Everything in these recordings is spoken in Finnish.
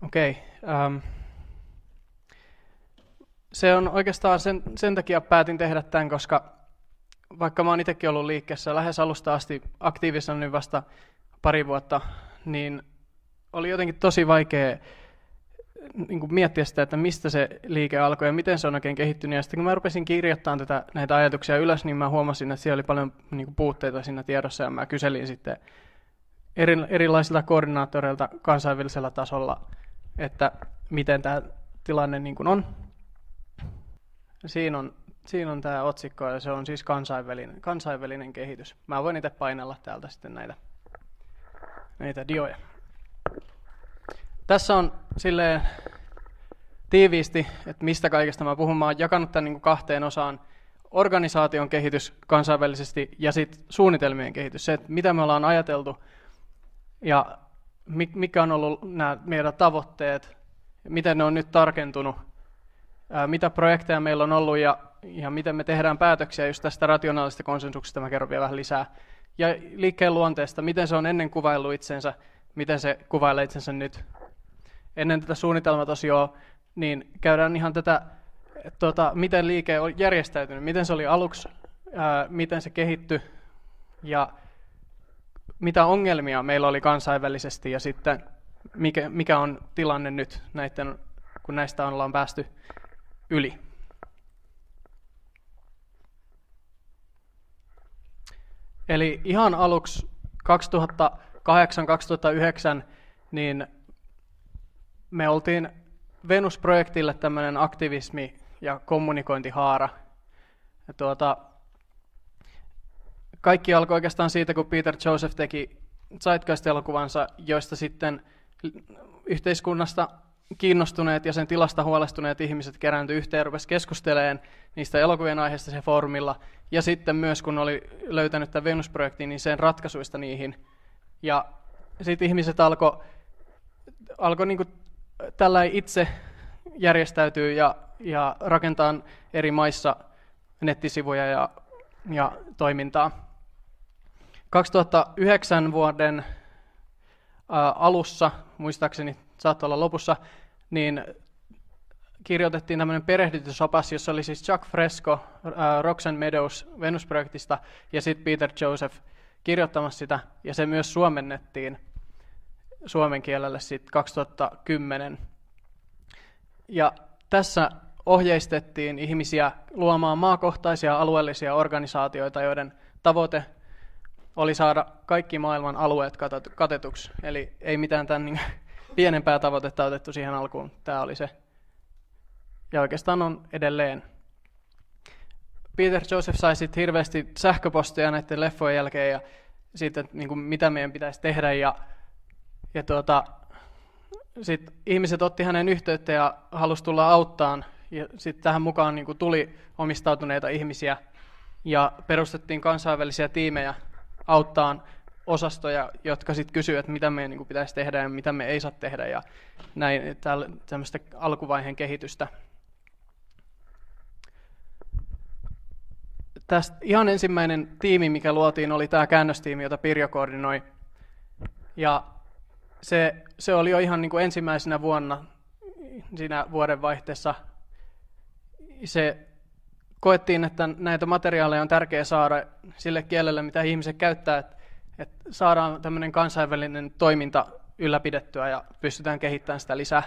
Okei. Se on oikeastaan sen takia päätin tehdä tämän, koska vaikka mä oon itsekin ollut liikkeessä lähes alusta asti aktiivisena nyt vasta pari vuotta, niin oli jotenkin tosi vaikea niin kuin miettiä sitä, että mistä se liike alkoi ja miten se on oikein kehittynyt. Ja sitten kun mä rupesin kirjoittamaan näitä ajatuksia ylös, niin mä huomasin, että siellä oli paljon niin kuin puutteita siinä tiedossa ja mä kyselin sitten erilaisilta koordinaattoreilta kansainvälisellä tasolla, että miten tämä tilanne niin kuin on. Siinä on tämä otsikko ja se on siis kansainvälinen kehitys. Mä voin itse painella täältä sitten näitä dioja. Tässä on silleen tiiviisti, että mistä kaikesta mä puhun. Mä oon jakanut tämän niin kuin kahteen osaan. Organisaation kehitys kansainvälisesti ja sitten suunnitelmien kehitys. Se, että mitä me ollaan ajateltu ja mikä on ollut nämä meidän tavoitteet, miten ne on nyt tarkentunut, mitä projekteja meillä on ollut ja miten me tehdään päätöksiä just tästä rationaalisesta konsensuksesta, mä kerron vielä vähän lisää. Ja liikkeen luonteesta, miten se on ennen kuvaillut itsensä, miten se kuvailee itsensä nyt. Ennen tätä suunnitelmatosioa, niin käydään ihan tätä, miten liike on järjestäytynyt, miten se oli aluksi, miten se kehittyi ja mitä ongelmia meillä oli kansainvälisesti ja sitten mikä on tilanne nyt, kun näistä ollaan päästy yli. Eli ihan aluksi 2008-2009 niin me oltiin Venus-projektille tämmöinen aktivismi- ja kommunikointihaara. Ja kaikki alkoi oikeastaan siitä, kun Peter Joseph teki Zeitgeist-elokuvansa, joista sitten yhteiskunnasta kiinnostuneet ja sen tilasta huolestuneet ihmiset kerääntyi yhteen ja rupesivat keskustelemaan niistä elokuvien aiheista se foorumilla. Ja sitten myös, kun oli löytänyt tämän Venus-projektin, niin sen ratkaisuista niihin. Ja sitten ihmiset alkoi niin kuin tällä itse järjestäytyy ja rakentaa eri maissa nettisivuja ja toimintaa. 2009 vuoden alussa, muistaakseni saattoi olla lopussa, niin kirjoitettiin tämmöinen perehdytysopas, jossa oli siis Chuck Fresco, Roxanne Meadows Venus-projektista ja sitten Peter Joseph kirjoittamassa sitä, ja se myös suomennettiin suomen kielelle sitten 2010. Ja tässä ohjeistettiin ihmisiä luomaan maakohtaisia alueellisia organisaatioita, joiden tavoite oli saada kaikki maailman alueet katetuksi. Eli ei mitään tämän niin pienempää tavoitetta otettu siihen alkuun. Tämä oli se. Ja oikeastaan on edelleen. Peter Joseph sai sitten hirveästi sähköposteja näiden leffojen jälkeen ja siitä, niin kuin mitä meidän pitäisi tehdä. Ja sitten ihmiset otti hänen yhteyttä ja halusi tulla auttaan. Ja sitten tähän mukaan niin kuin tuli omistautuneita ihmisiä ja perustettiin kansainvälisiä tiimejä auttaan osastoja, jotka sitten kysyivät, että mitä meidän niin kuin pitäisi tehdä ja mitä me ei saa tehdä ja näin tämmöistä alkuvaiheen kehitystä. Tästä ihan ensimmäinen tiimi, mikä luotiin, oli tämä käännöstiimi, jota Pirjo koordinoi. Ja se oli jo ihan niin kuin ensimmäisenä vuonna siinä vuodenvaihteessa. Se koettiin, että näitä materiaaleja on tärkeää saada sille kielelle, mitä ihmiset käyttää, että saadaan tämmöinen kansainvälinen toiminta ylläpidettyä ja pystytään kehittämään sitä lisää.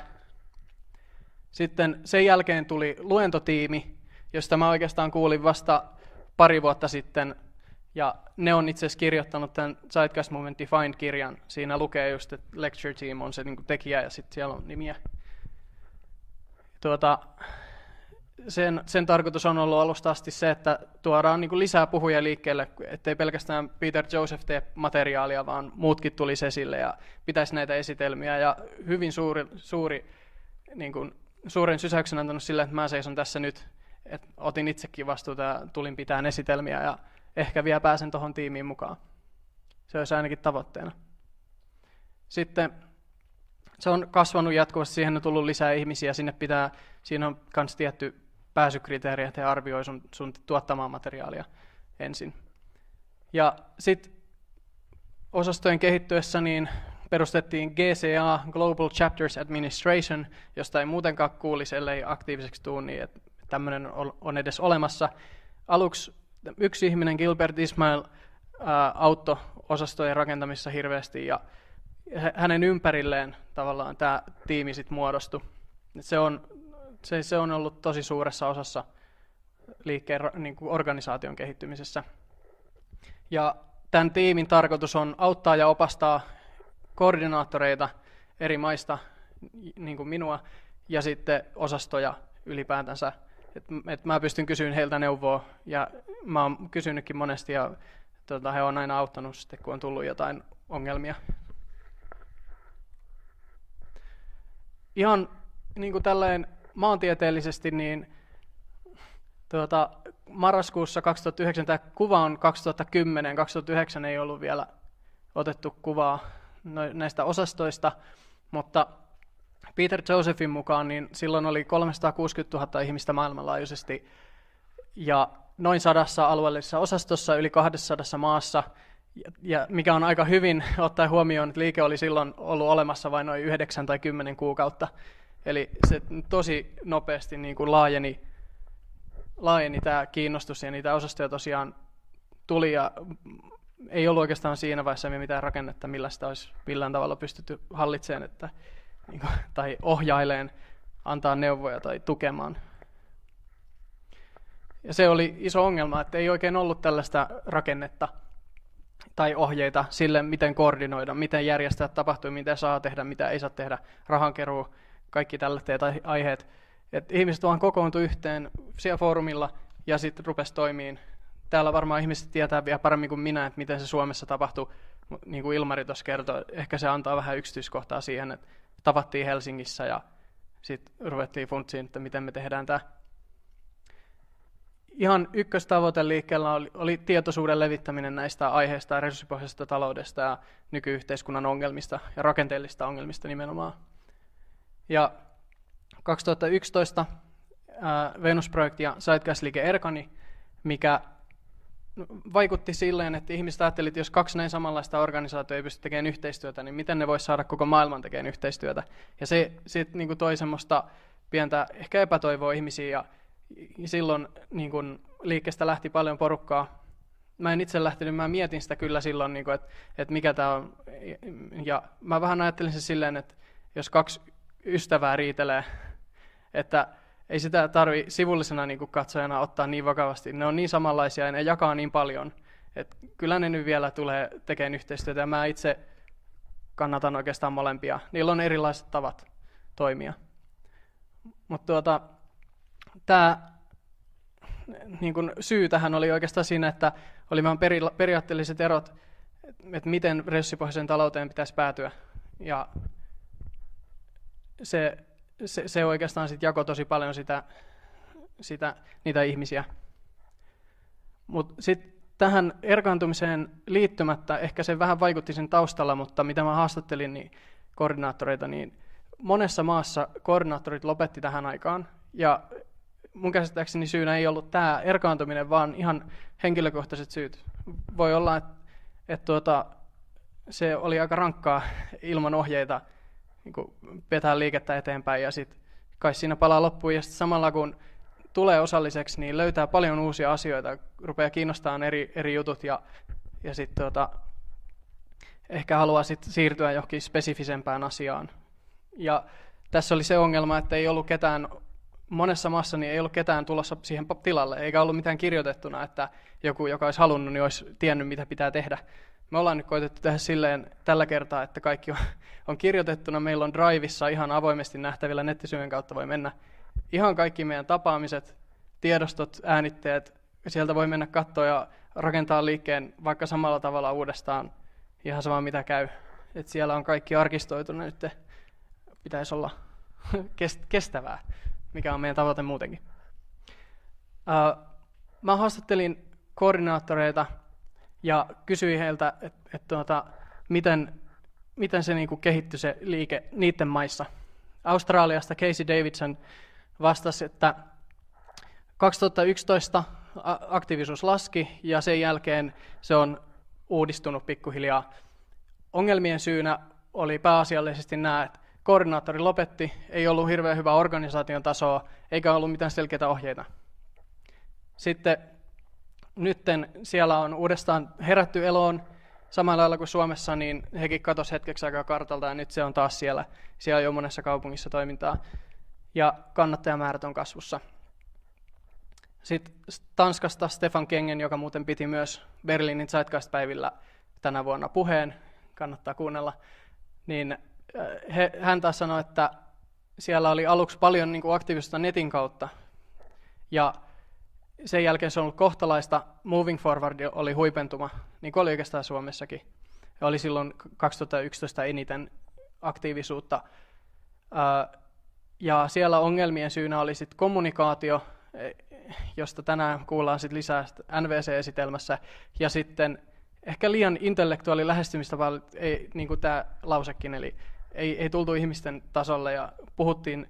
Sitten sen jälkeen tuli luentotiimi, josta mä oikeastaan kuulin vasta pari vuotta sitten, ja ne on itse asiassa kirjoittanut tämän Zeitgeist Movement Defined-kirjan. Siinä lukee just, että lecture team on se niin kuin tekijä ja sitten siellä on nimiä. Sen tarkoitus on ollut alusta asti se, että tuodaan niin kuin lisää puhujia liikkeelle, ettei pelkästään Peter Joseph tee materiaalia, vaan muutkin tulisi esille ja pitäisi näitä esitelmiä. Ja hyvin suuren sysäyksen antanut sille, että mä seison tässä nyt. Et otin itsekin vastuuta ja tulin pitämään esitelmiä ja ehkä vielä pääsen tuohon tiimiin mukaan. Se olisi ainakin tavoitteena. Sitten se on kasvanut jatkuvasti, siihen on tullut lisää ihmisiä, siinä on myös tietty pääsykriteeri, että he arvioi sun tuottamaa materiaalia ensin. Ja sitten osastojen kehittyessä niin perustettiin GCA, Global Chapters Administration, josta ei muutenkaan kuulisi, ellei aktiiviseksi tule, niin että tämmöinen on edes olemassa. Aluksi yksi ihminen, Gilbert Ismail, auttoi osastojen rakentamisessa hirveästi, ja hänen ympärilleen tavallaan tämä tiimi sitten muodostui. Se on ollut tosi suuressa osassa liikkeen niin kuin organisaation kehittymisessä. Ja tämän tiimin tarkoitus on auttaa ja opastaa koordinaattoreita eri maista, niin kuin minua, ja sitten osastoja ylipäätänsä. Et mä pystyn kysyä heiltä neuvoa, ja mä oon kysynytkin monesti, ja he on aina auttanut sitten, kun on tullut jotain ongelmia. Ihan niin kuin tällainen maantieteellisesti, niin marraskuussa 2009, tämä kuva on 2010, 2009 ei ollut vielä otettu kuvaa näistä osastoista, mutta Peter Josephin mukaan niin silloin oli 360 000 ihmistä maailmanlaajuisesti ja noin 100 alueellisessa osastossa yli 200 maassa, ja mikä on aika hyvin ottaen huomioon, että liike oli silloin ollut olemassa vain noin 9 tai 10 kuukautta. Eli se tosi nopeasti niin kuin laajeni tämä kiinnostus, ja niitä osastoja tosiaan tuli, ja ei ollut oikeastaan siinä vaiheessa mitään rakennetta, millä sitä olisi millään tavalla pystytty hallitsemaan tai ohjaileen, antaa neuvoja tai tukemaan. Ja se oli iso ongelma, että ei oikein ollut tällaista rakennetta tai ohjeita sille, miten koordinoida, miten järjestää tapahtumia, mitä saa tehdä, mitä ei saa tehdä, rahankeruu, kaikki tällaiset aiheet. Et ihmiset vaan kokoontui yhteen siellä foorumilla ja sitten rupesi toimimaan. Täällä varmaan ihmiset tietää vielä paremmin kuin minä, että miten se Suomessa tapahtui. Niin kuin Ilmari tuossa kertoi, ehkä se antaa vähän yksityiskohtaa siihen, että tavattiin Helsingissä ja sitten ruvettiin funtsiin, että miten me tehdään tämä. Ihan ykköstavoite liikkeellä oli tietoisuuden levittäminen näistä aiheista ja resurssipohjaisesta taloudesta ja nykyyhteiskunnan ongelmista ja rakenteellisista ongelmista nimenomaan. Ja 2011 Venus-projekti ja Zeitgeist-liike Erkani, mikä vaikutti silleen, että ihmiset ajattelivat, että jos kaksi näin samanlaista organisaatiota ei pysty tekemään yhteistyötä, niin miten ne voisi saada koko maailman tekemään yhteistyötä. Ja se sitten niin toi semmoista pientä ehkä epätoivoa ihmisiä, ja silloin niin kuin liikkeestä lähti paljon porukkaa. Mä en itse lähtenyt, mä mietin sitä kyllä silloin, niin kuin, että mikä tämä on. Ja mä vähän ajattelin se silleen, että jos kaksi ystävää riitelee, että ei sitä tarvitse sivullisena niin kuin katsojana ottaa niin vakavasti. Ne on niin samanlaisia ja ne jakaa niin paljon, että kyllä ne nyt vielä tulee tekemään yhteistyötä. Ja mä itse kannatan oikeastaan molempia. Niillä on erilaiset tavat toimia. Mutta tämä niin kuin syy tähän oli oikeastaan siinä, että oli vähän periaatteelliset erot, että miten resurssipohjaiseen talouteen pitäisi päätyä. Ja se oikeastaan sit jakoi tosi paljon niitä ihmisiä. Mutta sitten tähän erkaantumiseen liittymättä, ehkä se vähän vaikutti sen taustalla, mutta mitä mä haastattelin niin koordinaattoreita, niin monessa maassa koordinaattorit lopetti tähän aikaan. Ja mun käsittääkseni syynä ei ollut tämä erkaantuminen, vaan ihan henkilökohtaiset syyt. Voi olla, että se oli aika rankkaa ilman ohjeita niin vetää liikettä eteenpäin, ja sitten kai siinä palaa loppuun, ja sitten samalla kun tulee osalliseksi, niin löytää paljon uusia asioita, rupeaa kiinnostamaan eri jutut, ja sitten ehkä haluaa sitten siirtyä johonkin spesifisempään asiaan. Ja tässä oli se ongelma, että ei ollut ketään, monessa maassa niin ei ollut ketään tulossa siihen tilalle, eikä ollut mitään kirjoitettuna, että joku, joka olisi halunnut, niin olisi tiennyt, mitä pitää tehdä. Me ollaan nyt koitettu tehdä silleen tällä kertaa, että kaikki on kirjoitettuna. Meillä on Driveissa ihan avoimesti nähtävillä, nettisivujen kautta voi mennä ihan kaikki meidän tapaamiset, tiedostot, äänitteet. Sieltä voi mennä katsoa ja rakentaa liikkeen vaikka samalla tavalla uudestaan, ihan sama mitä käy. Et siellä on kaikki arkistoituna nyt, pitäisi olla kestävää, mikä on meidän tavoite muutenkin. Mä haastattelin koordinaattoreita ja kysyin heiltä, että miten se niin kuin kehittyi se liike niiden maissa. Australiasta Casey Davidson vastasi, että 2011 aktiivisuus laski ja sen jälkeen se on uudistunut pikkuhiljaa. Ongelmien syynä oli pääasiallisesti nämä, että koordinaattori lopetti, ei ollut hirveän hyvää organisaation tasoa, eikä ollut mitään selkeitä ohjeita. Sitten nytten siellä on uudestaan herätty eloon, samalla lailla kuin Suomessa, niin hekin katosi hetkeksi aikaa kartalta, ja nyt se on taas siellä on jo monessa kaupungissa toimintaa, ja kannattajamäärät on kasvussa. Sitten Tanskasta Stefan Kengen, joka muuten piti myös Berliinin Zeitgeist-päivillä tänä vuonna puheen, kannattaa kuunnella, niin hän taas sanoi, että siellä oli aluksi paljon niin kuin aktiivisuutta netin kautta, ja sen jälkeen se on ollut kohtalaista. Moving Forward oli huipentuma, niin kuin oli oikeastaan Suomessakin. Ja oli silloin 2011 eniten aktiivisuutta. Ja siellä ongelmien syynä oli sitten kommunikaatio, josta tänään kuullaan sit lisää NVC-esitelmässä, ja sitten ehkä liian intellektuaali lähestymistapa, niin kuin tämä lausekin, eli ei tultu ihmisten tasolle ja puhuttiin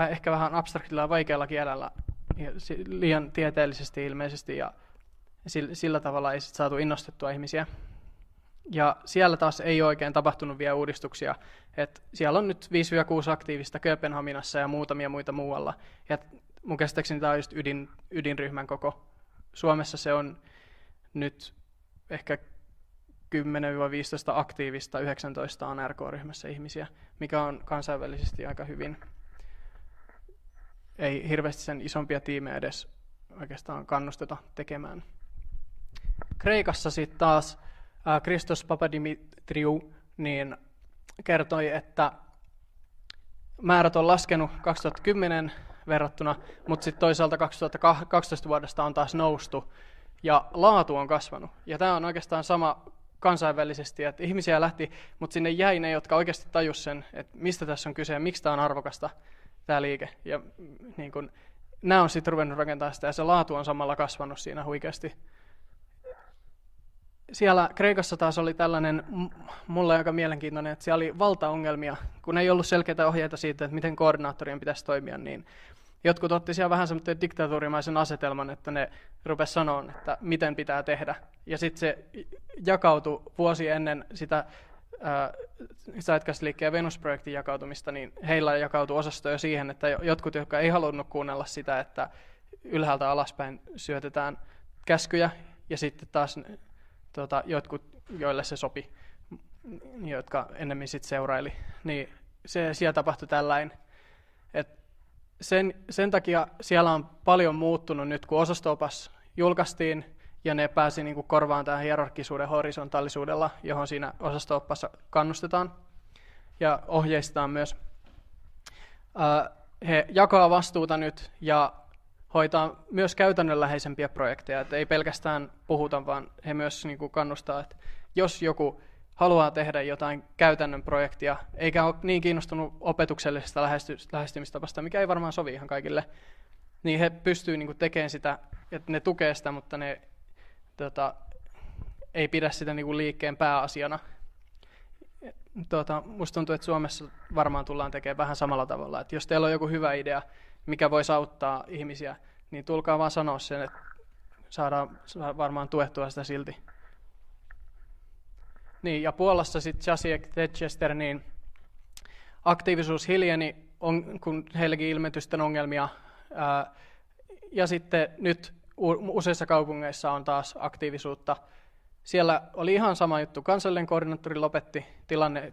ehkä vähän abstraktilla ja vaikealla kielellä, liian tieteellisesti ilmeisesti, ja sillä tavalla ei sit saatu innostettua ihmisiä. Ja siellä taas ei oikein tapahtunut vielä uudistuksia. Et siellä on nyt 5-6 aktiivista Kööpenhaminassa ja muutamia muita muualla. Ja mun käsittääkseni tämä on just ydinryhmän koko. Suomessa se on nyt ehkä 10-15 aktiivista, 19 on RK-ryhmässä ihmisiä, mikä on kansainvälisesti aika hyvin. Ei hirveästi sen isompia tiimejä edes oikeastaan kannusteta tekemään. Kreikassa sitten taas Christos Papadimitriou niin kertoi, että määrät on laskenut 2010 verrattuna, mutta sitten toisaalta 2012 vuodesta on taas noustu ja laatu on kasvanut. Ja tämä on oikeastaan sama kansainvälisesti, että ihmisiä lähti, mutta sinne jäi ne, jotka oikeasti tajus sen, että mistä tässä on kyse ja miksi tämä on arvokasta, tämä liike. Ja niin kun, nämä on sitten ruvennut rakentamaan sitä ja se laatu on samalla kasvanut siinä huikeasti. Siellä Kreikassa taas oli tällainen, mulle aika mielenkiintoinen, että siellä oli valtaongelmia, kun ei ollut selkeitä ohjeita siitä, että miten koordinaattorien pitäisi toimia, niin jotkut otti siellä vähän semmoinen diktatuurimaisen asetelman, että ne rupesi sanoa, että miten pitää tehdä. Ja sitten se jakautui vuosi ennen sitä Zeitgeist-liikkeen Venus-projektin jakautumista, niin heillä jakautui osasto jo siihen, että jotkut, jotka ei halunnut kuunnella sitä, että ylhäältä alaspäin syötetään käskyjä, ja sitten taas jotkut, joille se sopi, jotka ennemmin sitten seuraili, niin siellä tapahtui tällainen. Sen takia siellä on paljon muuttunut nyt, kun osasto-opas julkaistiin, ja ne pääsi niin kuin korvaan tähän hierarkkisuuden horisontaalisuudella, johon siinä osasto-opassa kannustetaan ja ohjeistetaan myös. He jakaa vastuuta nyt ja hoitaa myös käytännönläheisempiä projekteja, että ei pelkästään puhuta, vaan he myös niin kuin kannustaa, että jos joku haluaa tehdä jotain käytännön projektia, eikä ole niin kiinnostunut opetuksellisesta lähestymistapasta, mikä ei varmaan sovi ihan kaikille, niin he pystyvät niin kuin tekemään sitä, että ne tukee sitä, mutta ne ei pidä sitä niin kuin liikkeen pääasiana. Musta tuntuu, että Suomessa varmaan tullaan tekemään vähän samalla tavalla, että jos teillä on joku hyvä idea, mikä voisi auttaa ihmisiä, niin tulkaa vaan sanoa sen, että saadaan varmaan tuettua sitä silti. Niin, ja Puolassa sitten Jasiek Tedchester, niin aktiivisuus hiljeni, kun heilläkin ilmentyi sitten ongelmia. Ja sitten nyt useissa kaupungeissa on taas aktiivisuutta. Siellä oli ihan sama juttu. Kansallinen koordinaattori lopetti,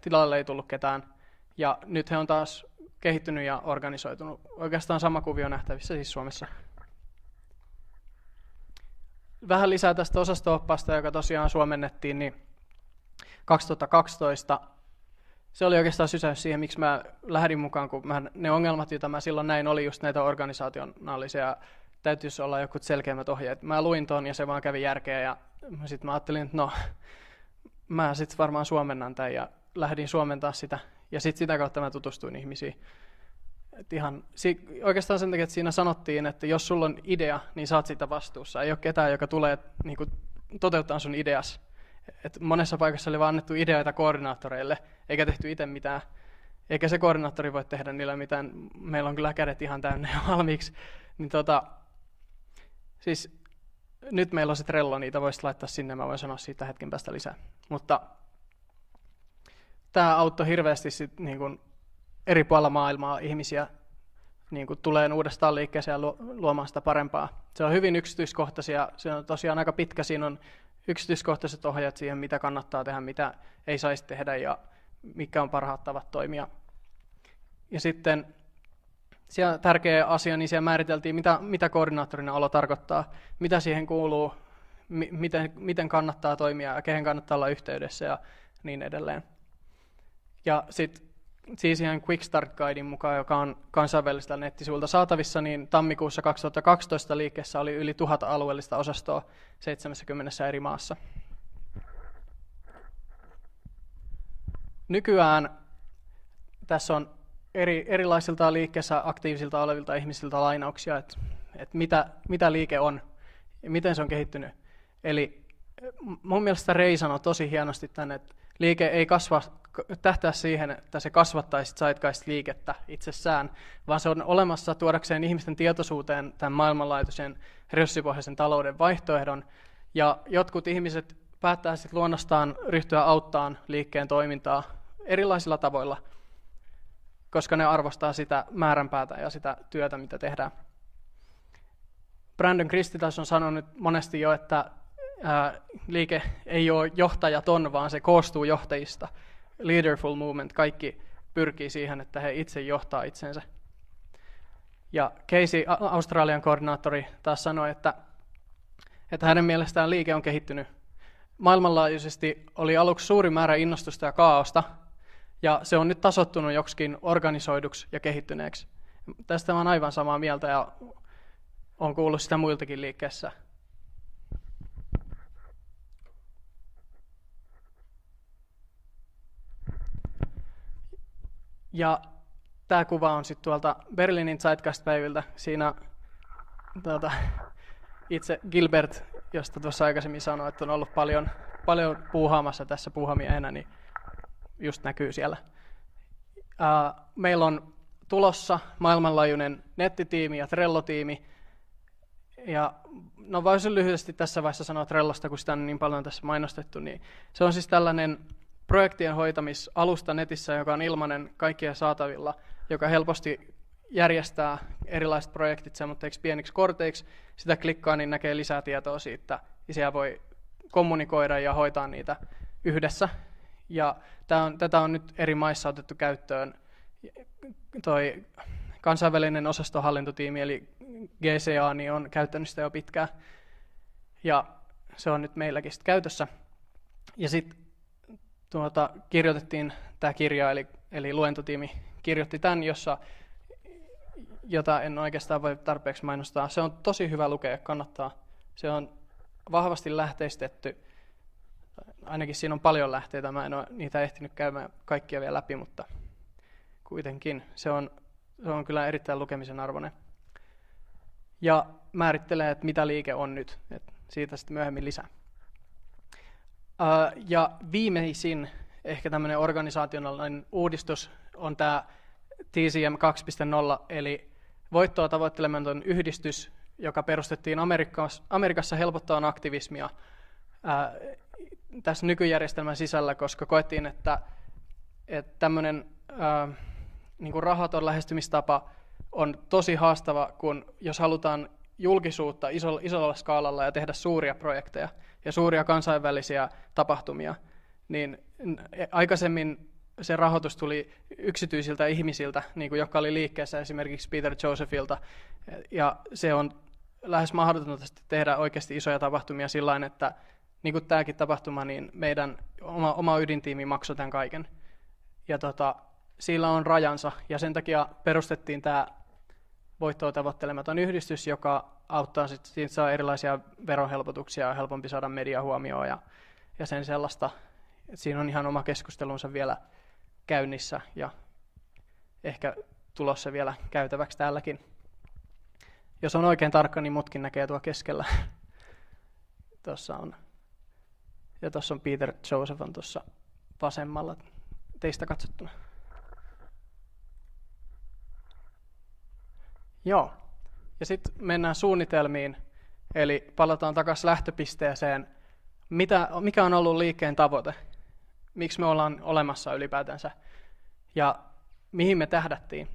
tilalle ei tullut ketään. Ja nyt he on taas kehittynyt ja organisoitunut. Oikeastaan sama kuvio nähtävissä siis Suomessa. Vähän lisää tästä osasto-oppaasta, joka tosiaan suomennettiin, niin 2012 se oli oikeastaan sysäys siihen, miksi mä lähdin mukaan, kun ne ongelmat, joita mä silloin näin, oli just näitä organisaationaalisia, täytyisi olla joku selkeämmät ohjeet. Mä luin ton ja se vaan kävi järkeä ja sitten mä ajattelin, että no, mä sitten varmaan suomennan tämän ja lähdin suomentaa sitä ja sitten sitä kautta mä tutustuin ihmisiin. Oikeastaan sen takia, että siinä sanottiin, että jos sulla on idea, niin saat sitä vastuussa. Ei ole ketään, joka tulee niin kuin, toteuttaa sun ideas. Et monessa paikassa oli vaan annettu ideoita koordinaattoreille, eikä tehty itse mitään. Eikä se koordinaattori voi tehdä niillä mitään. Meillä on kyllä kädet ihan täynnä jo valmiiksi. Niin siis nyt meillä on se Trello, niitä voisi laittaa sinne, mä voin sanoa siitä hetken päästä lisää. Mutta tämä auttoi hirveästi sit, niin kuin eri puolilla maailmaa ihmisiä niin kuin tulee uudestaan liikkeeseen ja luomaan sitä parempaa. Se on hyvin yksityiskohtaisia, se on tosiaan aika pitkä, siinä on yksityiskohtaiset ohjeet siihen, mitä kannattaa tehdä, mitä ei saisi tehdä ja mitkä on parhaat tavat toimia. Ja sitten siellä tärkeä asia, niin siellä määriteltiin, mitä koordinaattorina olo tarkoittaa, mitä siihen kuuluu, miten kannattaa toimia ja kehen kannattaa olla yhteydessä ja niin edelleen. Ja sitten siis ihan Quick Start Guidein mukaan, joka on kansainväliseltä nettisivuilta saatavissa, niin tammikuussa 2012 liikkeessä oli yli 1000 alueellista osastoa 70 eri maassa. Nykyään tässä on erilaisilta liikkeessä aktiivisilta olevilta ihmisiltä lainauksia, että mitä liike on ja miten se on kehittynyt. Eli mun mielestä Ray sanoi tosi hienosti tänne, että liike ei tähtää siihen, että se kasvattaisi zeitgeist-liikettä itsessään, vaan se on olemassa tuodakseen ihmisten tietoisuuteen tämän maailmanlaajuisen resurssipohjaisen talouden vaihtoehdon. Ja jotkut ihmiset päättää sitten luonnostaan ryhtyä auttamaan liikkeen toimintaa erilaisilla tavoilla, koska ne arvostaa sitä määränpäätä ja sitä työtä, mitä tehdään. Brandon Christie on sanonut monesti jo, että liike ei ole johtajaton, vaan se koostuu johtajista. Leaderful movement, kaikki pyrkii siihen, että he itse johtaa itsensä. Ja Casey, Australian koordinaattori, taas sanoi, että hänen mielestään liike on kehittynyt. Maailmanlaajuisesti oli aluksi suuri määrä innostusta ja kaaosta, ja se on nyt tasoittunut joksikin organisoiduksi ja kehittyneeksi. Tästä olen aivan samaa mieltä ja olen kuullut sitä muiltakin liikkeessä. Ja tämä kuva on sitten tuolta Berliinin Zeitgeist-päiviltä. Siinä itse Gilbert, josta tuossa aikaisemmin sanoin, että on ollut paljon puuhaamassa tässä puuhamiehenä, niin just näkyy siellä. Meillä on tulossa maailmanlaajuinen nettitiimi ja Trello-tiimi. Ja no voisin lyhyesti tässä vaiheessa sanoa Trellosta, kun sitä on niin paljon tässä mainostettu. Niin se on siis tällainen projektien hoitamisalusta netissä, joka on ilmainen kaikkien saatavilla, joka helposti järjestää erilaiset projektit semmoitteiksi pieniksi korteiksi. Sitä klikkaa, niin näkee lisää tietoa siitä, ja siellä voi kommunikoida ja hoitaa niitä yhdessä. Ja tätä on nyt eri maissa otettu käyttöön. Toi kansainvälinen osastohallintotiimi, eli GCA, niin on käyttänyt sitä jo pitkään. Ja se on nyt meilläkin sit käytössä. Ja sitten kirjoitettiin tämä kirja, eli luentotiimi kirjoitti tämän, jota en oikeastaan voi tarpeeksi mainostaa. Se on tosi hyvä lukea, kannattaa. Se on vahvasti lähteistetty. Ainakin siinä on paljon lähteitä, mä en ole niitä ehtinyt käymään kaikkia vielä läpi, mutta kuitenkin se on kyllä erittäin lukemisen arvoinen. Ja määrittelee, että mitä liike on nyt, että siitä sitten myöhemmin lisää. Ja viimeisin ehkä tämmöinen organisationaalinen uudistus on tämä TCM 2.0, eli voittoa tavoittelematon yhdistys, joka perustettiin Amerikassa helpottamaan aktivismia tässä nykyjärjestelmän sisällä, koska koettiin, että tämmöinen niin kuin rahaton lähestymistapa on tosi haastava, jos halutaan julkisuutta isolla skaalalla ja tehdä suuria projekteja ja suuria kansainvälisiä tapahtumia, niin aikaisemmin se rahoitus tuli yksityisiltä ihmisiltä, niin kuin jotka oli liikkeessä esimerkiksi Peter Josephilta, ja se on lähes mahdotonta tehdä oikeasti isoja tapahtumia sillain, että niin kuin tämäkin tapahtuma, niin meidän oma ydintiimi maksoi tämän kaiken. Ja sillä on rajansa, ja sen takia perustettiin tämä voittoa tavoittelematon yhdistys, joka auttaa sitten saa erilaisia verohelpotuksia ja helpompi saada mediahuomioon ja sen sellaista. Siinä on ihan oma keskustelunsa vielä käynnissä ja ehkä tulossa vielä käytäväksi täälläkin. Jos on oikein tarkka, niin mutkin näkee tuo keskellä. Tuossa on Peter Joseph on tuossa vasemmalla teistä katsottuna. Joo, ja sitten mennään suunnitelmiin, eli palataan takaisin lähtöpisteeseen. Mikä on ollut liikkeen tavoite? miksi me ollaan olemassa ylipäätänsä ja mihin me tähdättiin.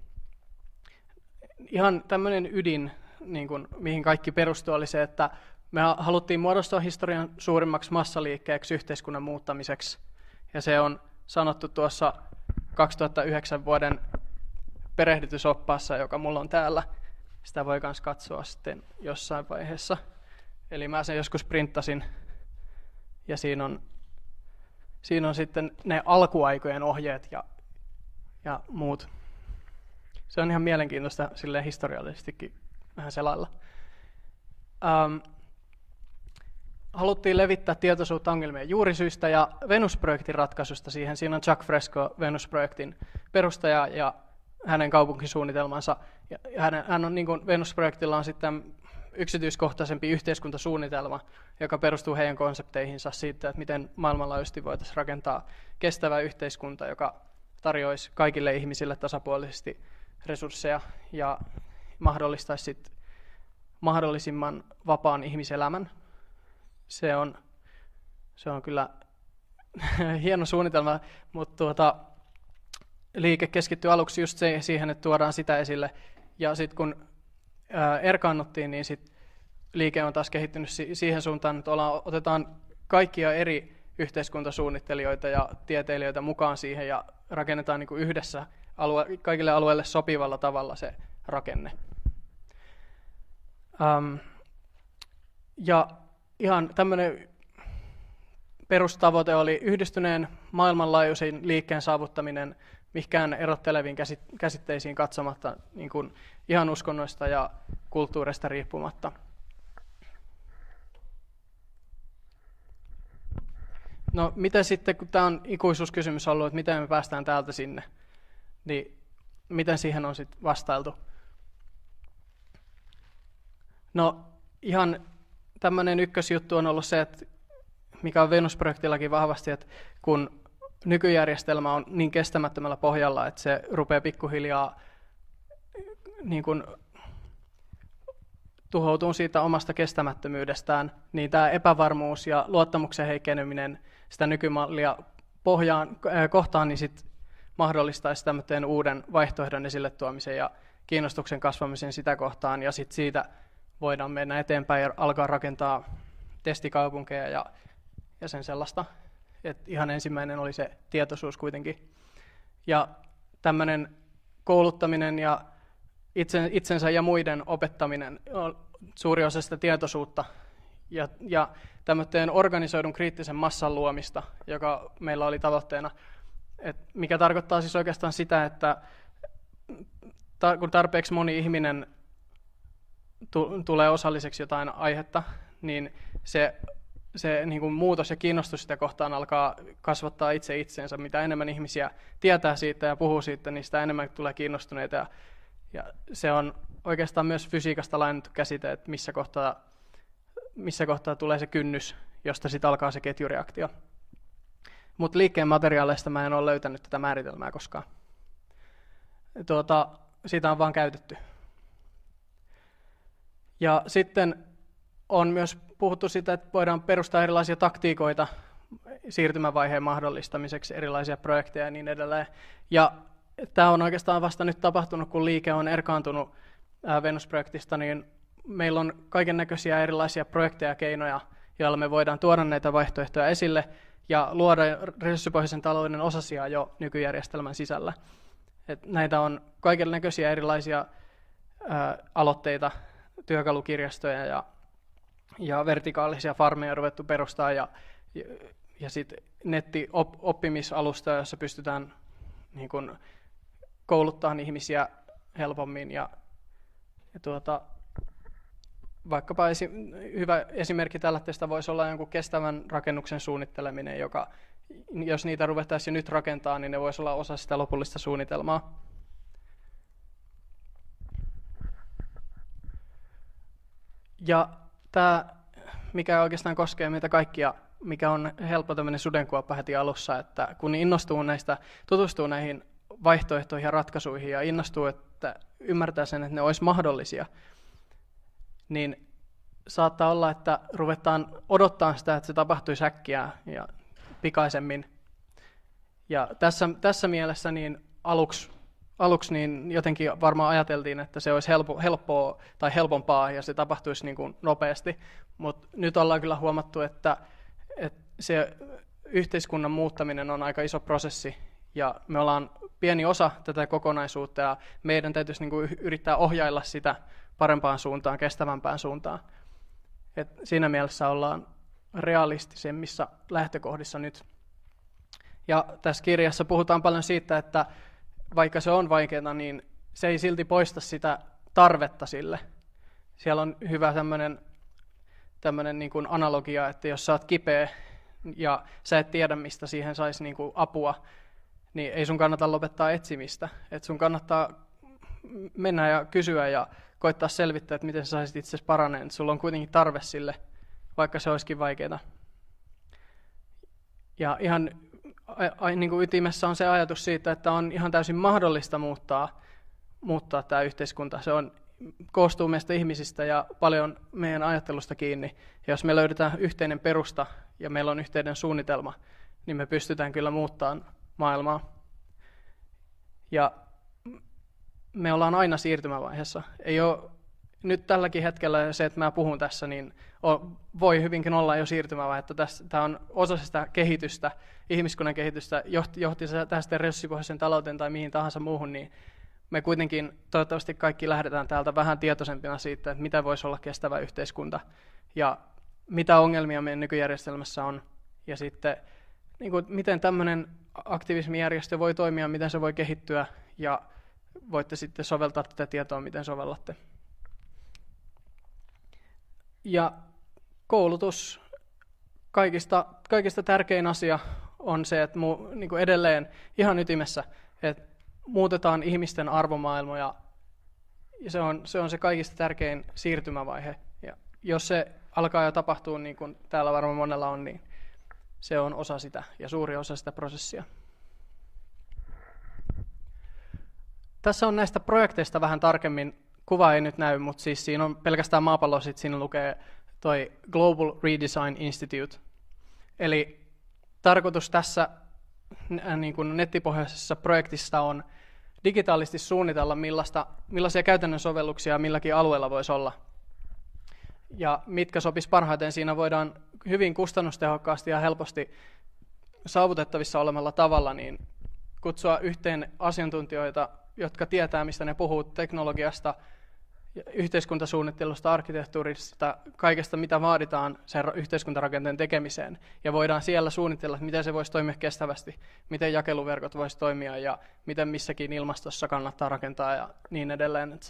Ihan tämmöinen ydin, niin kuin, mihin kaikki perustui, oli se, että me haluttiin muodostaa historian suurimmaksi massaliikkeeksi yhteiskunnan muuttamiseksi. Ja se on sanottu tuossa 2009 vuoden perehdytysoppaassa, joka mulla on täällä. Sitä voi myös katsoa sitten jossain vaiheessa. Eli mä sen joskus printtasin. Ja siinä on sitten ne alkuaikojen ohjeet ja muut. Se on ihan mielenkiintoista silleen historiallisestikin vähän selailla. Haluttiin levittää tietoisuutta ongelmien juurisyistä ja Venus-projektin ratkaisusta siihen. Siinä on Chuck Fresco, Venus-projektin perustaja ja hänen kaupunkisuunnitelmansa. Ja hän on, niin kuin Venus-projektilla on sitten yksityiskohtaisempi yhteiskuntasuunnitelma, joka perustuu heidän konsepteihinsa siitä, että miten maailmanlaajuisesti voitaisiin rakentaa kestävä yhteiskunta, joka tarjoaisi kaikille ihmisille tasapuolisesti resursseja ja mahdollistaisi sit mahdollisimman vapaan ihmiselämän. Se on kyllä hieno suunnitelma, mutta liike keskittyy aluksi just siihen, että tuodaan sitä esille. Ja sitten kun erkaannuttiin, niin sit liike on taas kehittynyt siihen suuntaan, että otetaan kaikkia eri yhteiskuntasuunnittelijoita ja tieteilijöitä mukaan siihen ja rakennetaan niin kuin yhdessä kaikille alueille sopivalla tavalla se rakenne. Ja ihan tämmöinen perustavoite oli yhdistyneen maailmanlaajuisen liikkeen saavuttaminen mihinkään erotteleviin käsitteisiin katsomatta, niin kuin ihan uskonnoista ja kulttuurista riippumatta. No miten sitten, kun tämä on ikuisuuskysymys ollut, että miten me päästään täältä sinne, niin miten siihen on sitten vastailtu? No ihan tämmöinen ykkösjuttu on ollut se, että mikä on Venus-projektillakin vahvasti, että kun nykyjärjestelmä on niin kestämättömällä pohjalla, että se rupeaa pikkuhiljaa niin kuin tuhoutumaan siitä omasta kestämättömyydestään, niin tämä epävarmuus ja luottamuksen heikkeneminen sitä nykymallia kohtaan, niin sit mahdollistaisi tämmöisen uuden vaihtoehdon esille tuomisen ja kiinnostuksen kasvamisen sitä kohtaan, ja sitten siitä voidaan mennä eteenpäin ja alkaa rakentaa testikaupunkeja ja sen sellaista. Et ihan ensimmäinen oli se tietoisuus kuitenkin. Ja tämmöinen kouluttaminen ja itsensä ja muiden opettaminen on suuri osa sitä tietoisuutta ja tämmöinen organisoidun kriittisen massan luomista, joka meillä oli tavoitteena, mikä tarkoittaa siis oikeastaan sitä, että kun tarpeeksi moni ihminen tulee osalliseksi jotain aihetta, niin se niin kuin muutos ja kiinnostus sitä kohtaan alkaa kasvattaa itsensä. Mitä enemmän ihmisiä tietää siitä ja puhuu siitä, niin sitä enemmän tulee kiinnostuneita. Ja se on oikeastaan myös fysiikasta lainattu käsite, että missä kohtaa tulee se kynnys, josta sitten alkaa se ketjureaktio. Mutta liikkeen materiaaleista mä en ole löytänyt tätä määritelmää koskaan. Siitä on vaan käytetty. Ja sitten on myös puhuttu siitä, että voidaan perustaa erilaisia taktiikoita siirtymävaiheen mahdollistamiseksi, erilaisia projekteja ja niin edelleen. Ja tämä on oikeastaan vasta nyt tapahtunut, kun liike on erkaantunut Venus-projektista, niin meillä on kaiken näköisiä erilaisia projekteja ja keinoja, joilla me voidaan tuoda näitä vaihtoehtoja esille ja luoda resurssipohjaisen talouden osasia jo nykyjärjestelmän sisällä. Näitä on kaiken näköisiä erilaisia aloitteita, työkalukirjastoja ja vertikaalisia farmeja ruvettu perustaa ja sitten nettioppimisalusta, jossa pystytään niin kun kouluttamaan ihmisiä helpommin. Vaikkapa hyvä esimerkki tällaisesta voisi olla jonkun kestävän rakennuksen suunnitteleminen, joka, jos niitä ruvettaisiin nyt rakentaa, niin ne voisi olla osa sitä lopullista suunnitelmaa. Ja tämä, mikä oikeastaan koskee meitä kaikkia, mikä on helppo tämmöinen sudenkuoppa heti alussa, että kun innostuu näistä, tutustuu näihin vaihtoehtoihin ja ratkaisuihin ja innostuu, että ymmärtää sen, että ne olisi mahdollisia, niin saattaa olla, että ruvetaan odottaa sitä, että se tapahtuisi äkkiä ja pikaisemmin. Ja tässä mielessä niin aluksi niin jotenkin varmaan ajateltiin, että se olisi helppoa tai helpompaa ja se tapahtuisi niin kuin nopeasti, mutta nyt ollaan kyllä huomattu, että se yhteiskunnan muuttaminen on aika iso prosessi ja me ollaan pieni osa tätä kokonaisuutta ja meidän täytyisi niin kuin yrittää ohjailla sitä parempaan suuntaan, kestävämpään suuntaan. Et siinä mielessä ollaan realistisemmissa lähtökohdissa nyt. Ja tässä kirjassa puhutaan paljon siitä, että vaikka se on vaikeaa, niin se ei silti poista sitä tarvetta sille. Siellä on hyvä tämmöinen niin kuin analogia, että jos sä oot kipeä ja sä et tiedä, mistä siihen saisi niin kuin apua, niin ei sun kannata lopettaa etsimistä. Et sun kannattaa mennä ja kysyä ja koittaa selvittää, että miten sä saisit itsesi paraneen. Sulla on kuitenkin tarve sille, vaikka se olisikin vaikeaa. Ja ihan niin kuin ytimessä on se ajatus siitä, että on ihan täysin mahdollista muuttaa tämä yhteiskunta. Se koostuu meistä ihmisistä ja paljon meidän ajattelusta kiinni. Ja jos me löydetään yhteinen perusta ja meillä on yhteinen suunnitelma, niin me pystytään kyllä muuttamaan maailmaa. Ja me ollaan aina siirtymävaiheessa. Ei ole nyt tälläkin hetkellä se, että mä puhun tässä, niin voi hyvinkin olla jo siirtymävaihe. Tämä on osa sitä kehitystä, ihmiskunnan kehitystä, johti se tästä resurssipohjaisen talouteen tai mihin tahansa muuhun, niin me kuitenkin toivottavasti kaikki lähdetään täältä vähän tietoisempina siitä, että mitä voisi olla kestävä yhteiskunta ja mitä ongelmia meidän nykyjärjestelmässä on. Ja sitten niin kuin, miten tämmöinen aktivismijärjestö voi toimia, miten se voi kehittyä ja voitte sitten soveltaa tätä tietoa, miten sovellatte. Ja koulutus, kaikista tärkein asia on se, että niin kuin edelleen ihan ytimessä, että muutetaan ihmisten arvomaailmoja. Ja se on se kaikista tärkein siirtymävaihe. Ja jos se alkaa jo tapahtua, niin kuin täällä varmaan monella on, niin se on osa sitä ja suuri osa sitä prosessia. Tässä on näistä projekteista vähän tarkemmin. Kuva ei nyt näy, mutta siis siinä on pelkästään maapallo, sitten siinä lukee toi Global Redesign Institute. Eli tarkoitus tässä niin kuin nettipohjaisessa projektissa on digitaalisesti suunnitella, millaisia käytännön sovelluksia milläkin alueella voisi olla. Ja mitkä sopisi parhaiten, siinä voidaan hyvin kustannustehokkaasti ja helposti saavutettavissa olemalla tavalla niin kutsua yhteen asiantuntijoita, jotka tietää, mistä ne puhuu teknologiasta, yhteiskuntasuunnittelusta, arkkitehtuurista, kaikesta, mitä vaaditaan sen yhteiskuntarakenteen tekemiseen. Ja voidaan siellä suunnitella, miten se voisi toimia kestävästi, miten jakeluverkot voisi toimia ja miten missäkin ilmastossa kannattaa rakentaa ja niin edelleen, että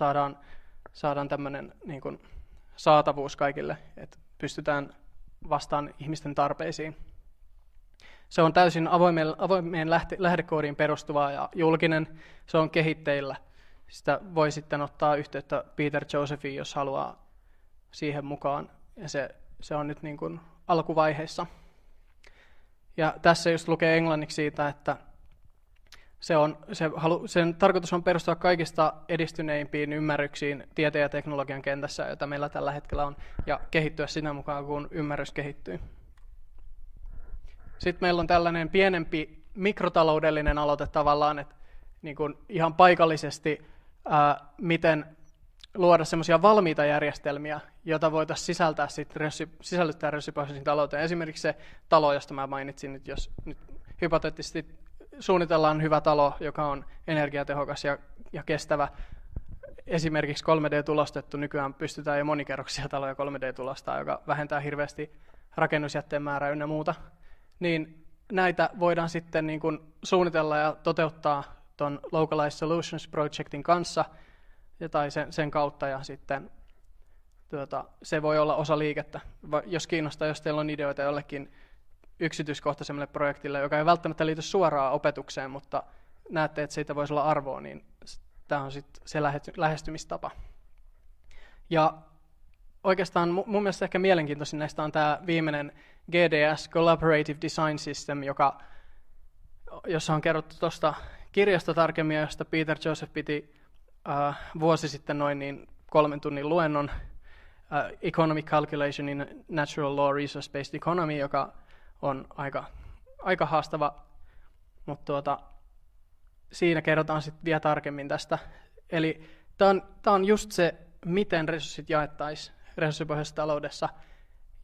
saadaan tämmöinen niin kuin saatavuus kaikille, että pystytään vastaan ihmisten tarpeisiin. Se on täysin avoimeen lähdekoodiin perustuvaa ja julkinen, se on kehitteillä. Sitä voi sitten ottaa yhteyttä Peter Josephiin, jos haluaa siihen mukaan. Ja se on nyt niin kuin alkuvaiheessa. Ja tässä just lukee englanniksi siitä, että sen tarkoitus on perustua kaikista edistyneimpiin ymmärryksiin tieteen ja teknologian kentässä, jota meillä tällä hetkellä on, ja kehittyä sinä mukaan, kun ymmärrys kehittyy. Sitten meillä on tällainen pienempi mikrotaloudellinen aloite tavallaan, että niin kuin ihan paikallisesti, miten luoda semmoisia valmiita järjestelmiä, joita voitaisiin sisällyttää resurssipohjaisiin talouteen. Esimerkiksi se talo, josta mä mainitsin, nyt jos nyt hypoteettisesti suunnitellaan hyvä talo, joka on energiatehokas ja kestävä. Esimerkiksi 3D-tulostettu, nykyään pystytään jo monikerroksia taloja 3D-tulostaa, joka vähentää hirveästi rakennusjätteen määrää ynnä muuta. Niin näitä voidaan sitten niin kuin suunnitella ja toteuttaa tuon Localized Solutions Projectin kanssa tai sen kautta, ja sitten se voi olla osa liikettä. Jos kiinnostaa, jos teillä on ideoita jollekin yksityiskohtaisemmalle projektille, joka ei välttämättä liity suoraan opetukseen, mutta näette, että siitä voisi olla arvoa, niin tämä on sitten se lähestymistapa. Ja oikeastaan mun mielestä ehkä mielenkiintoisin näistä on tämä viimeinen GDS, Collaborative Design System, jossa on kerrottu tuosta kirjasta tarkemmin, josta Peter Joseph piti vuosi sitten noin niin 3 tunnin luennon Economic Calculation in Natural Law Resource-Based Economy, joka on aika haastava mutta siinä kerrotaan sitten vielä tarkemmin tästä. Eli tämä on just se, miten resurssit jaettaisiin resurssipohjaisessa taloudessa.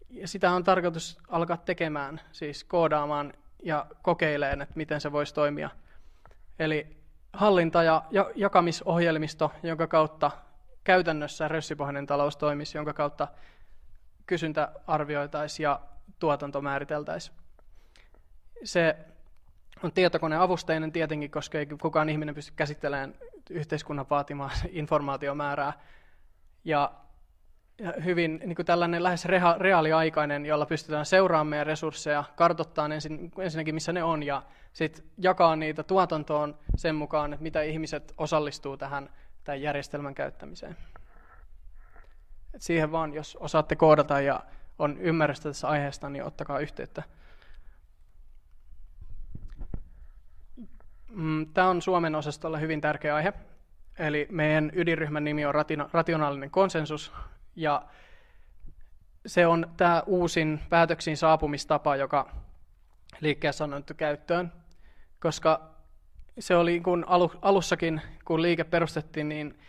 Ja sitä on tarkoitus alkaa tekemään, siis koodaamaan ja kokeilemaan, että miten se voisi toimia. Eli hallinta- ja jakamisohjelmisto, jonka kautta käytännössä resurssipohjainen talous toimisi, jonka kautta kysyntä arvioitaisiin ja tuotanto määriteltäisiin. Se on tietokoneavusteinen tietenkin, koska ei kukaan ihminen pysty käsittelemään yhteiskunnan vaatimaa informaatiomäärää. Ja hyvin niin kuin tällainen lähes reaaliaikainen, jolla pystytään seuraamaan meidän resursseja, kartoittamaan ensinnäkin missä ne on ja sitten jakaa niitä tuotantoon sen mukaan, että mitä ihmiset osallistuu tähän tämän järjestelmän käyttämiseen. Et siihen vaan, jos osaatte koodata ja on ymmärrystä tässä aiheesta, niin ottakaa yhteyttä. Tämä on Suomen osastolla hyvin tärkeä aihe. Eli meidän ydinryhmän nimi on rationaalinen konsensus. Ja se on tämä uusin päätöksiin saapumistapa, joka liikkeessä on otettu käyttöön. Koska se oli kun alussakin, kun liike perustettiin, niin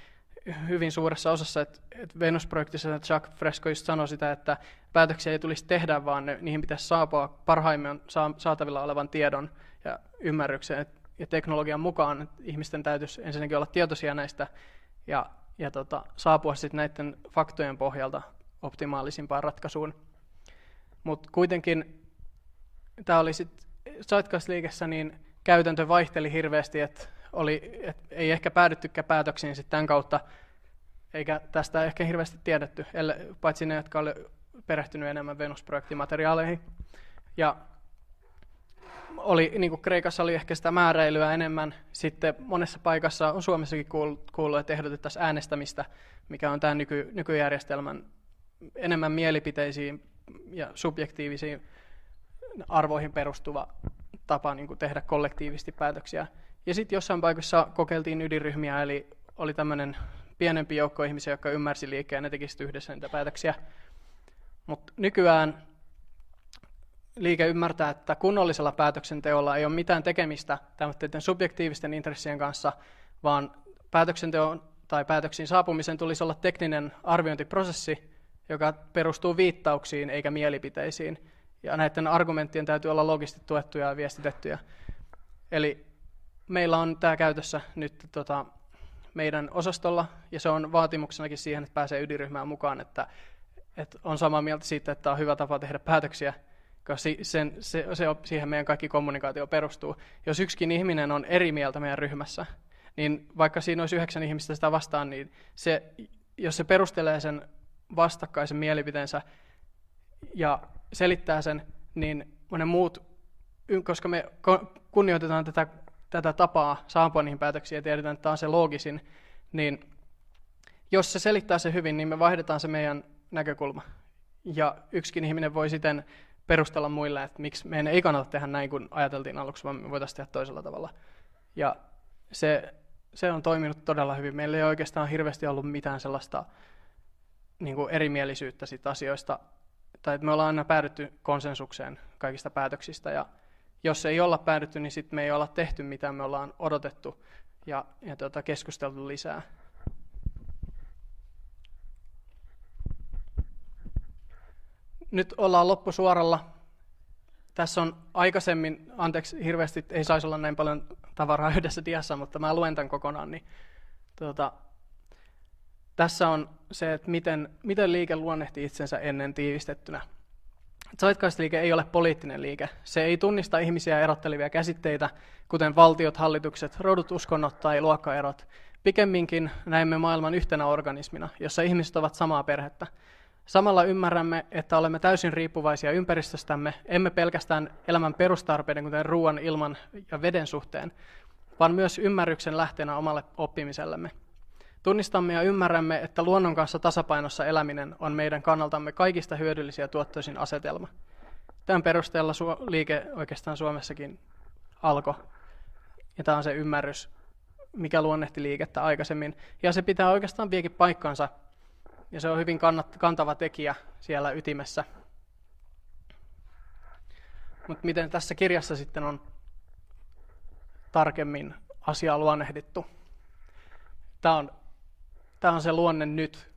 hyvin suuressa osassa, että Venus-projektissa Jacques Fresco just sanoi sitä, että päätöksiä ei tulisi tehdä, vaan niihin pitäisi saapua parhaimman saatavilla olevan tiedon ja ymmärryksen ja teknologian mukaan. Että ihmisten täytyisi ensinnäkin olla tietoisia näistä ja saapua sitten näiden faktojen pohjalta optimaalisimpaan ratkaisuun. Mutta kuitenkin tämä oli sitten Zeitgeist-liikessä, niin käytäntö vaihteli hirveästi, että ei ehkä päädyttykään päätöksiin sitten tämän kautta, eikä tästä ehkä hirveästi tiedetty, paitsi ne, jotka oli perehtynyt enemmän Venus-projektimateriaaleihin. Ja niin kuin Kreikassa oli ehkä sitä määräilyä enemmän. Sitten monessa paikassa on Suomessakin kuullut, että ehdotettaisiin äänestämistä, mikä on tämä nykyjärjestelmän enemmän mielipiteisiin ja subjektiivisiin arvoihin perustuva tapa niin kuin tehdä kollektiivisesti päätöksiä. Ja sitten jossain paikassa kokeiltiin ydinryhmiä, eli oli tämmöinen pienempi joukko ihmisiä, jotka ymmärsi liikkeen ja ne tekisivät yhdessä niitä päätöksiä. Mutta nykyään liike ymmärtää, että kunnollisella päätöksenteolla ei ole mitään tekemistä tämmöisten subjektiivisten intressien kanssa, vaan päätöksenteon tai päätöksiin saapumisen tulisi olla tekninen arviointiprosessi, joka perustuu viittauksiin eikä mielipiteisiin. Ja näiden argumenttien täytyy olla logisesti tuettuja ja viestitettyjä. Eli meillä on tämä käytössä nyt meidän osastolla, ja se on vaatimuksenakin siihen, että pääsee ydinryhmään mukaan, että on samaa mieltä siitä, että tämä on hyvä tapa tehdä päätöksiä, koska siihen meidän kaikki kommunikaatio perustuu. Jos yksikin ihminen on eri mieltä meidän ryhmässä, niin vaikka siinä olisi 9 ihmistä sitä vastaan, niin jos se perustelee sen vastakkaisen mielipiteensä ja selittää sen, niin monen muut, koska me kunnioitetaan tätä tapaa saapua niihin päätöksiin ja tiedetään, että tämä on se loogisin, niin jos se selittää se hyvin, niin me vaihdetaan se meidän näkökulma. Ja yksikin ihminen voi sitten perustella muille, että miksi meidän ei kannata tehdä näin, kun ajateltiin aluksi, vaan me voitaisiin tehdä toisella tavalla. Ja se on toiminut todella hyvin. Meillä ei oikeastaan hirveästi ollut mitään sellaista niin kuin erimielisyyttä siitä asioista, tai että me ollaan aina päädytty konsensukseen kaikista päätöksistä, ja jos ei olla päädytty, niin sitten me ei olla tehty mitä me ollaan odotettu ja keskusteltu lisää. Nyt ollaan loppusuoralla. Tässä on aikaisemmin, anteeksi hirveästi, ei saisi olla näin paljon tavaraa yhdessä diassa, mutta mä luen tämän kokonaan. Niin, tässä on se, että miten liike luonnehtii itsensä ennen tiivistettynä. Zeitgeist-liike ei ole poliittinen liike. Se ei tunnista ihmisiä erottelevia käsitteitä, kuten valtiot, hallitukset, rodut, uskonnot tai luokkaerot. Pikemminkin näemme maailman yhtenä organismina, jossa ihmiset ovat samaa perhettä. Samalla ymmärrämme, että olemme täysin riippuvaisia ympäristöstämme, emme pelkästään elämän perustarpeiden, kuten ruoan, ilman ja veden suhteen, vaan myös ymmärryksen lähteenä omalle oppimisellemme. Tunnistamme ja ymmärrämme, että luonnon kanssa tasapainossa eläminen on meidän kannaltamme kaikista hyödyllisiä tuottoisin asetelma. Tämän perusteella liike oikeastaan Suomessakin alkoi. Ja tämä on se ymmärrys, mikä luonnehti liikettä aikaisemmin. Ja se pitää oikeastaan vieläkin paikkansa. Ja se on hyvin kantava tekijä siellä ytimessä. Mutta miten tässä kirjassa sitten on tarkemmin asiaa luonnehdittu. Tämä on se luonne nyt.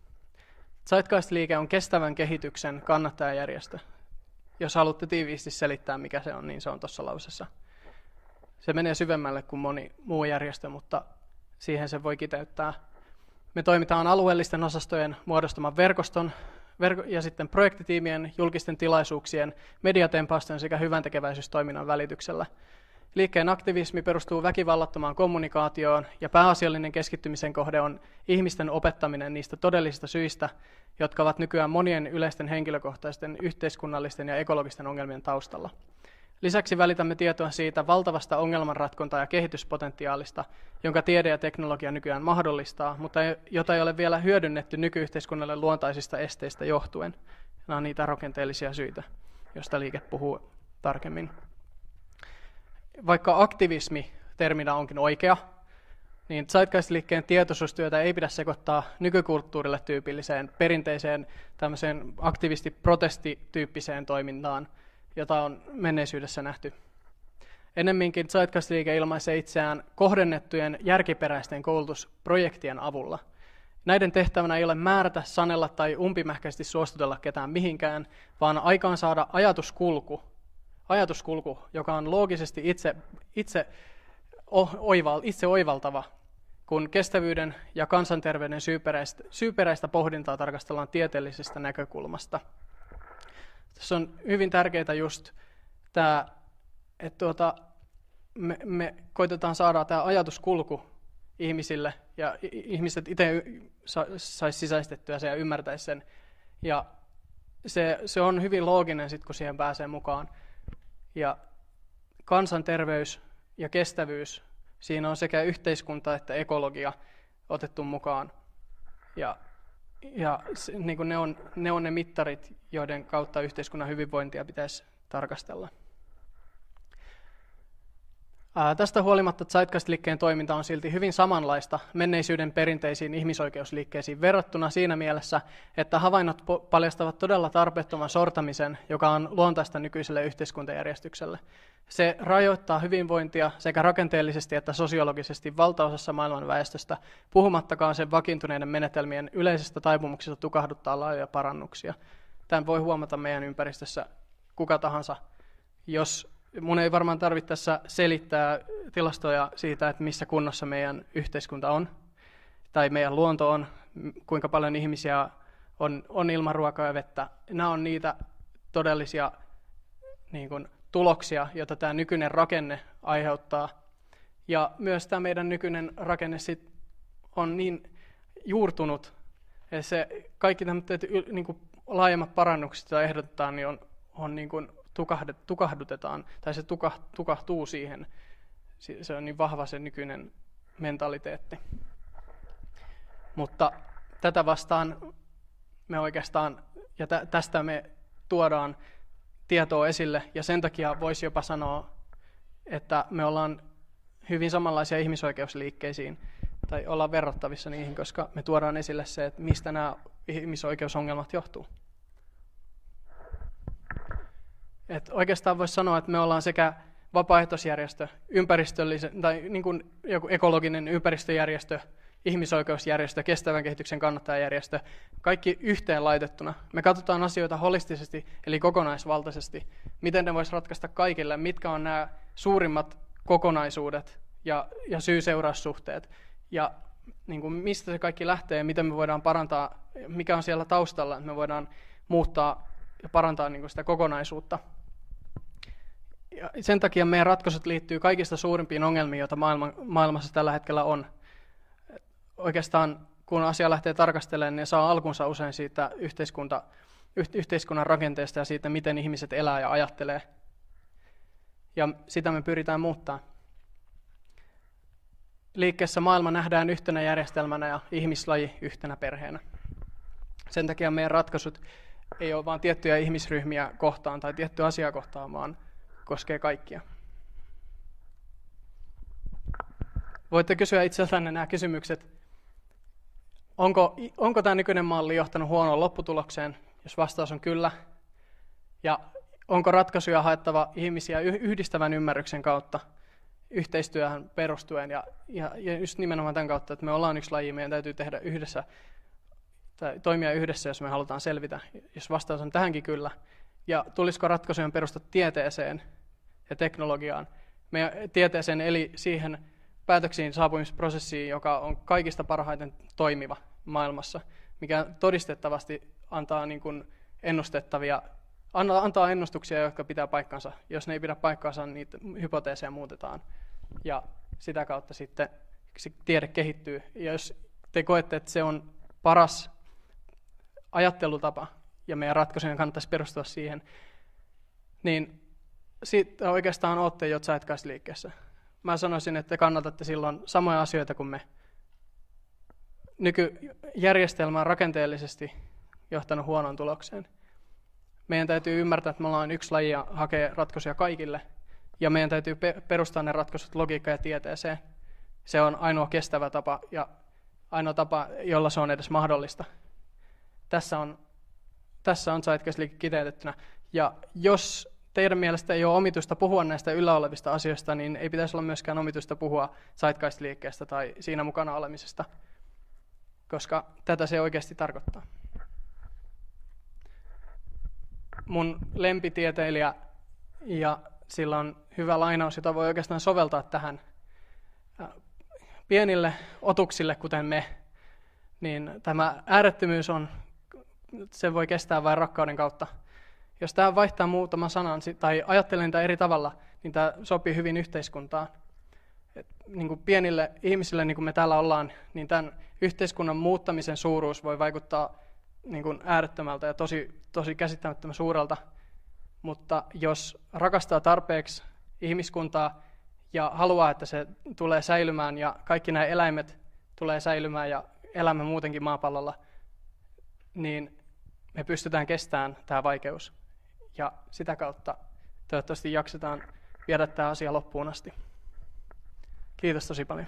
Zeitgeist-liike on kestävän kehityksen kannattajajärjestö. Jos haluatte tiiviisti selittää, mikä se on, niin se on tuossa lausessa. Se menee syvemmälle kuin moni muu järjestö, mutta siihen se voi kiteyttää. Me toimitaan alueellisten osastojen muodostaman verkoston ja sitten projektitiimien, julkisten tilaisuuksien, mediatempausten sekä hyväntekeväisyystoiminnan välityksellä. Liikkeen aktivismi perustuu väkivallattomaan kommunikaatioon ja pääasiallinen keskittymisen kohde on ihmisten opettaminen niistä todellisista syistä, jotka ovat nykyään monien yleisten henkilökohtaisten, yhteiskunnallisten ja ekologisten ongelmien taustalla. Lisäksi välitämme tietoa siitä valtavasta ongelmanratkonta- ja kehityspotentiaalista, jonka tiede ja teknologia nykyään mahdollistaa, mutta jota ei ole vielä hyödynnetty nykyyhteiskunnalle luontaisista esteistä johtuen. Nämä on niitä rakenteellisia syitä, joista liike puhuu tarkemmin. Vaikka aktivismi terminä onkin oikea, niin Zeitgeist-liikkeen tietoisuustyötä ei pidä sekoittaa nykykulttuurille tyypilliseen perinteiseen tämmöiseen aktivisti-protestityyppiseen toimintaan, jota on menneisyydessä nähty. Ennemminkin Zeitgeist-liike ilmaisee itseään kohdennettujen järkiperäisten koulutusprojektien avulla. Näiden tehtävänä ei ole määrätä, sanella tai umpimähkäisesti suostutella ketään mihinkään, vaan aikaansaada ajatuskulku, joka on loogisesti itse oivaltava, kun kestävyyden ja kansanterveyden syyperäistä pohdintaa tarkastellaan tieteellisestä näkökulmasta. Tässä on hyvin tärkeää just tämä, että me koitetaan saada tämä ajatuskulku ihmisille, ja ihmiset itse saisi sisäistettyä sen ja ymmärtäisi sen. Ja se on hyvin looginen, sit, kun siihen pääsee mukaan. Ja kansanterveys ja kestävyys, siinä on sekä yhteiskunta että ekologia otettu mukaan. Ja niin kuin ne on ne mittarit, joiden kautta yhteiskunnan hyvinvointia pitäisi tarkastella. Tästä huolimatta Zeitgeist-liikkeen toiminta on silti hyvin samanlaista menneisyyden perinteisiin ihmisoikeusliikkeisiin verrattuna siinä mielessä, että havainnot paljastavat todella tarpeettoman sortamisen, joka on luontaista nykyiselle yhteiskuntajärjestykselle. Se rajoittaa hyvinvointia sekä rakenteellisesti että sosiologisesti valtaosassa maailman väestöstä, puhumattakaan sen vakiintuneiden menetelmien yleisestä taipumuksesta tukahduttaa laajoja parannuksia. Tämän voi huomata meidän ympäristössä kuka tahansa, mun ei varmaan tarvitse tässä selittää tilastoja siitä, että missä kunnossa meidän yhteiskunta on, tai meidän luonto on, kuinka paljon ihmisiä on ilman ruokaa ja vettä. Nämä on niitä todellisia niin kuin, tuloksia, joita tämä nykyinen rakenne aiheuttaa. Ja myös tämä meidän nykyinen rakenne on niin juurtunut, että se kaikki tämmöiset niin kuin laajemmat parannukset, joita ehdotetaan, niin on niin kuin tukahdutetaan, tai se tukahtuu siihen. Se on niin vahva se nykyinen mentaliteetti. Mutta tätä vastaan me oikeastaan, ja tästä me tuodaan tietoa esille, ja sen takia voisi jopa sanoa, että me ollaan hyvin samanlaisia ihmisoikeusliikkeisiin, tai ollaan verrattavissa niihin, koska me tuodaan esille se, että mistä nämä ihmisoikeusongelmat johtuu. Et oikeastaan voisi sanoa, että me ollaan sekä vapaaehtoisjärjestö, ympäristöllisen tai niin kuin joku ekologinen ympäristöjärjestö, ihmisoikeusjärjestö, kestävän kehityksen kannattajajärjestö, kaikki yhteen laitettuna. Me katsotaan asioita holistisesti, eli kokonaisvaltaisesti, miten ne voisi ratkaista kaikille, mitkä on nämä suurimmat kokonaisuudet ja syy-seuraussuhteet, ja niin kuin mistä se kaikki lähtee, miten me voidaan parantaa, mikä on siellä taustalla, että me voidaan muuttaa ja parantaa niin kuin sitä kokonaisuutta. Ja sen takia meidän ratkaisut liittyy kaikista suurimpiin ongelmiin, joita maailmassa tällä hetkellä on. Oikeastaan kun asia lähtee tarkastelemaan, niin saa alkunsa usein siitä yhteiskunnan rakenteesta ja siitä, miten ihmiset elää ja ajattelee. Ja sitä me pyritään muuttaa. Liikkeessä maailma nähdään yhtenä järjestelmänä ja ihmislaji yhtenä perheenä. Sen takia meidän ratkaisut ei ole vain tiettyjä ihmisryhmiä kohtaan tai tiettyä asiaa kohtaan, vaan koskee kaikkia. Voitte kysyä itseltänne nämä kysymykset. Onko tämä nykyinen malli johtanut huonoon lopputulokseen? Jos vastaus on kyllä. Ja onko ratkaisuja haettava ihmisiä yhdistävän ymmärryksen kautta? yhteistyöhön perustuen ja just nimenomaan tämän kautta, että me ollaan yksi laji, meidän täytyy tehdä yhdessä tai toimia yhdessä, jos me halutaan selvitä. Jos vastaus on tähänkin kyllä. Ja tulisiko ratkaisujen perusta tieteeseen ja teknologiaan, meidän tieteeseen eli siihen päätöksiin saapumisprosessiin, joka on kaikista parhaiten toimiva maailmassa, mikä todistettavasti antaa niin kuin antaa ennustuksia, jotka pitää paikkansa. Jos ne ei pidä paikkansa, niin hypoteeseja muutetaan. Ja sitä kautta sitten tiede kehittyy. Ja jos te koette, että se on paras ajattelutapa, ja meidän ratkaisujen kannattaisi perustua siihen, niin sitten oikeastaan olette jo Zeitgeist-liikkeessä. Mä sanoisin, että te kannatatte silloin samoja asioita kuin me. Nykyjärjestelmä on rakenteellisesti johtanut huonoon tulokseen. Meidän täytyy ymmärtää, että me ollaan yksi laji ja hakea ratkaisuja kaikille, ja meidän täytyy perustaa ne ratkaisut logiikkaan ja tieteeseen. Se on ainoa kestävä tapa ja ainoa tapa, jolla se on edes mahdollista. Tässä on Zeitgeist-liike kiteytettynä. Ja jos teidän mielestä ei ole omituista puhua näistä yllä olevista asioista, niin ei pitäisi olla myöskään omituista puhua Zeitgeist-liikkeestä tai siinä mukana olemisesta, koska tätä se oikeasti tarkoittaa. Mun lempitieteilijä, ja sillä on hyvä lainaus, jota voi oikeastaan soveltaa tähän pienille otuksille, kuten me, niin tämä äärettömyys se voi kestää vain rakkauden kautta. Jos tämä vaihtaa muutaman sanan tai ajattelen tätä eri tavalla, niin tämä sopii hyvin yhteiskuntaan. Niin kuin pienille ihmisille, niin kuin me täällä ollaan, niin tämän yhteiskunnan muuttamisen suuruus voi vaikuttaa niin kuin äärettömältä ja tosi käsittämättömän suurelta. Mutta jos rakastaa tarpeeksi ihmiskuntaa ja haluaa, että se tulee säilymään ja kaikki nämä eläimet tulee säilymään ja elämä muutenkin maapallolla, niin me pystytään kestämään tämä vaikeus. Ja sitä kautta toivottavasti jaksetaan viedä tämä asia loppuun asti. Kiitos tosi paljon.